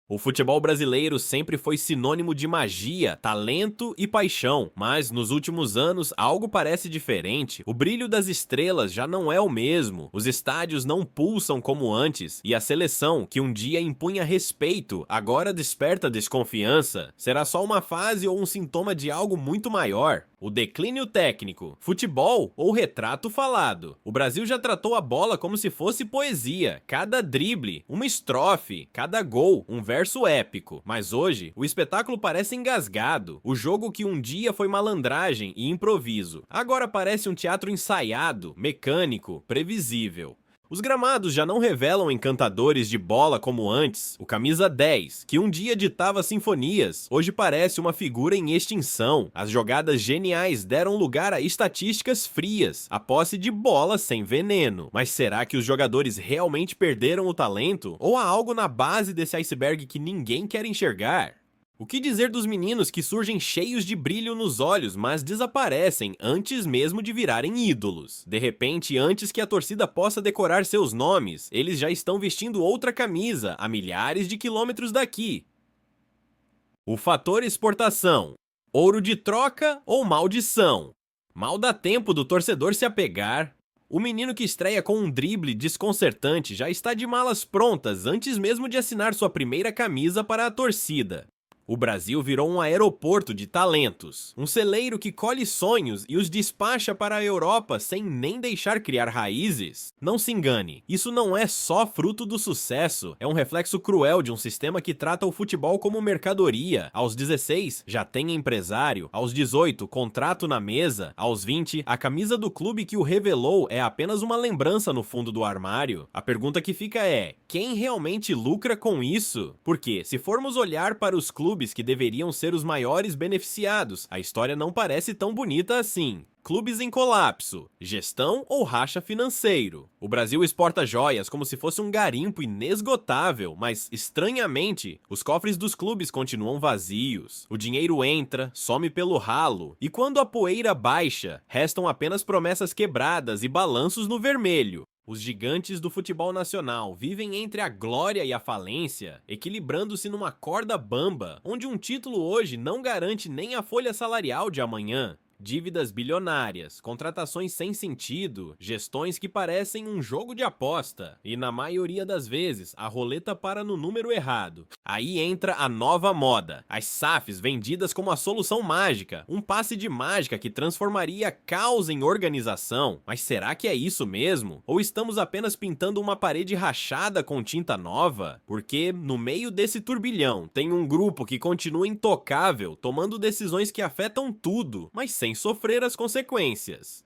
O futebol brasileiro sempre foi sinônimo de magia, talento e paixão, mas nos últimos anos algo parece diferente. O brilho das estrelas já não é o mesmo, os estádios não pulsam como antes, e a seleção, que um dia impunha respeito, agora desperta desconfiança. Será só uma fase ou um sintoma de algo muito maior? O declínio técnico, futebol ou retrato falado? O Brasil já tratou a bola como se fosse poesia, cada drible, uma estrofe, cada gol, um verso épico. Mas hoje, o espetáculo parece engasgado. O jogo que um dia foi malandragem e improviso, agora parece um teatro ensaiado, mecânico, previsível. Os gramados já não revelam encantadores de bola como antes. O camisa 10, que um dia ditava sinfonias, hoje parece uma figura em extinção. As jogadas geniais deram lugar a estatísticas frias, a posse de bola sem veneno. Mas será que os jogadores realmente perderam o talento? Ou há algo na base desse iceberg que ninguém quer enxergar? O que dizer dos meninos que surgem cheios de brilho nos olhos, mas desaparecem antes mesmo de virarem ídolos? De repente, antes que a torcida possa decorar seus nomes, eles já estão vestindo outra camisa a milhares de quilômetros daqui. O fator exportação. Ouro de troca ou maldição? Mal dá tempo do torcedor se apegar. O menino que estreia com um drible desconcertante já está de malas prontas antes mesmo de assinar sua primeira camisa para a torcida. O Brasil virou um aeroporto de talentos, um celeiro que colhe sonhos e os despacha para a Europa sem nem deixar criar raízes. Não se engane, isso não é só fruto do sucesso, é um reflexo cruel de um sistema que trata o futebol como mercadoria. Aos 16, já tem empresário, aos 18, contrato na mesa, aos 20, a camisa do clube que o revelou é apenas uma lembrança no fundo do armário. A pergunta que fica é, quem realmente lucra com isso? Porque, se formos olhar para os clubes que deveriam ser os maiores beneficiados, a história não parece tão bonita assim. Clubes em colapso, gestão ou racha financeiro. O Brasil exporta joias como se fosse um garimpo inesgotável, mas, estranhamente, os cofres dos clubes continuam vazios. O dinheiro entra, some pelo ralo, e quando a poeira baixa, restam apenas promessas quebradas e balanços no vermelho. Os gigantes do futebol nacional vivem entre a glória e a falência, equilibrando-se numa corda bamba, onde um título hoje não garante nem a folha salarial de amanhã. Dívidas bilionárias, contratações sem sentido, gestões que parecem um jogo de aposta. E na maioria das vezes, a roleta para no número errado. Aí entra a nova moda, as SAFs vendidas como a solução mágica, um passe de mágica que transformaria caos em organização. Mas será que é isso mesmo? Ou estamos apenas pintando uma parede rachada com tinta nova? Porque, no meio desse turbilhão, tem um grupo que continua intocável, tomando decisões que afetam tudo, mas sem sofrer as consequências.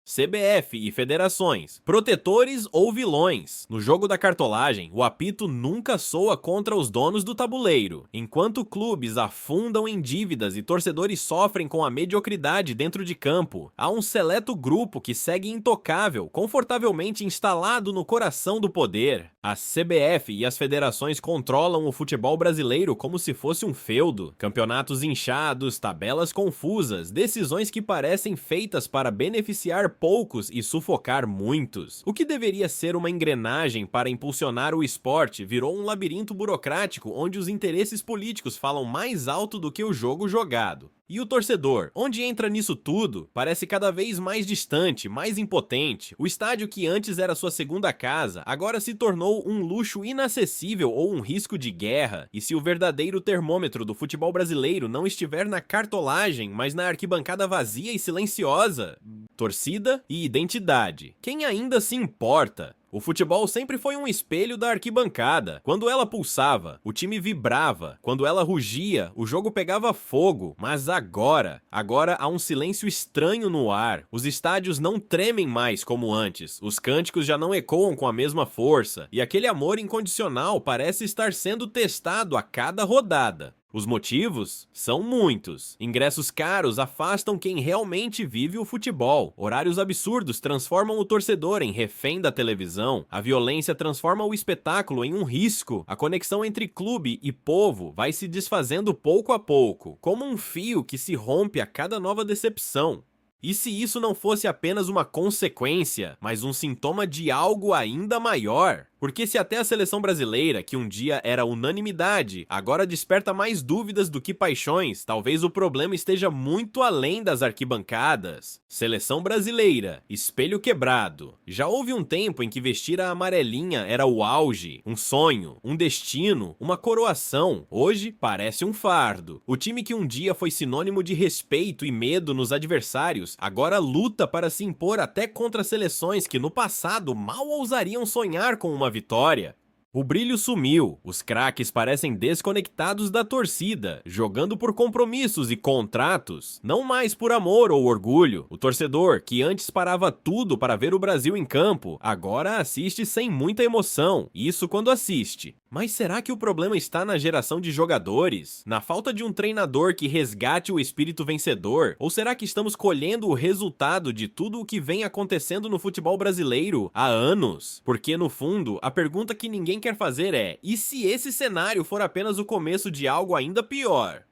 CBF e federações, protetores ou vilões. No jogo da cartolagem, o apito nunca soa contra os donos do tabuleiro. Enquanto clubes afundam em dívidas e torcedores sofrem com a mediocridade dentro de campo, há um seleto grupo que segue intocável, confortavelmente instalado no coração do poder. A CBF e as federações controlam o futebol brasileiro como se fosse um feudo. Campeonatos inchados, tabelas confusas, decisões que parecem feitas para beneficiar poucos e sufocar muitos. O que deveria ser uma engrenagem para impulsionar o esporte virou um labirinto burocrático onde os interesses políticos falam mais alto do que o jogo jogado. E o torcedor, onde entra nisso tudo, parece cada vez mais distante, mais impotente. O estádio que antes era sua segunda casa, agora se tornou um luxo inacessível ou um risco de guerra. E se o verdadeiro termômetro do futebol brasileiro não estiver na cartolagem, mas na arquibancada vazia e silenciosa? Torcida e identidade. Quem ainda se importa? O futebol sempre foi um espelho da arquibancada. Quando ela pulsava, o time vibrava. Quando ela rugia, o jogo pegava fogo. Mas agora há um silêncio estranho no ar. Os estádios não tremem mais como antes. Os cânticos já não ecoam com a mesma força. E aquele amor incondicional parece estar sendo testado a cada rodada. Os motivos são muitos. Ingressos caros afastam quem realmente vive o futebol. Horários absurdos transformam o torcedor em refém da televisão. A violência transforma o espetáculo em um risco. A conexão entre clube e povo vai se desfazendo pouco a pouco, como um fio que se rompe a cada nova decepção. E se isso não fosse apenas uma consequência, mas um sintoma de algo ainda maior? Porque se até a seleção brasileira, que um dia era unanimidade, agora desperta mais dúvidas do que paixões, talvez o problema esteja muito além das arquibancadas. Seleção brasileira, espelho quebrado. Já houve um tempo em que vestir a amarelinha era o auge, um sonho, um destino, uma coroação. Hoje parece um fardo. O time que um dia foi sinônimo de respeito e medo nos adversários, agora luta para se impor até contra seleções que no passado mal ousariam sonhar com uma vitória. O brilho sumiu, os craques parecem desconectados da torcida, jogando por compromissos e contratos, não mais por amor ou orgulho. O torcedor, que antes parava tudo para ver o Brasil em campo, agora assiste sem muita emoção, isso quando assiste. Mas será que o problema está na geração de jogadores? Na falta de um treinador que resgate o espírito vencedor? Ou será que estamos colhendo o resultado de tudo o que vem acontecendo no futebol brasileiro há anos? Porque, no fundo, a pergunta que ninguém quer fazer é: e se esse cenário for apenas o começo de algo ainda pior?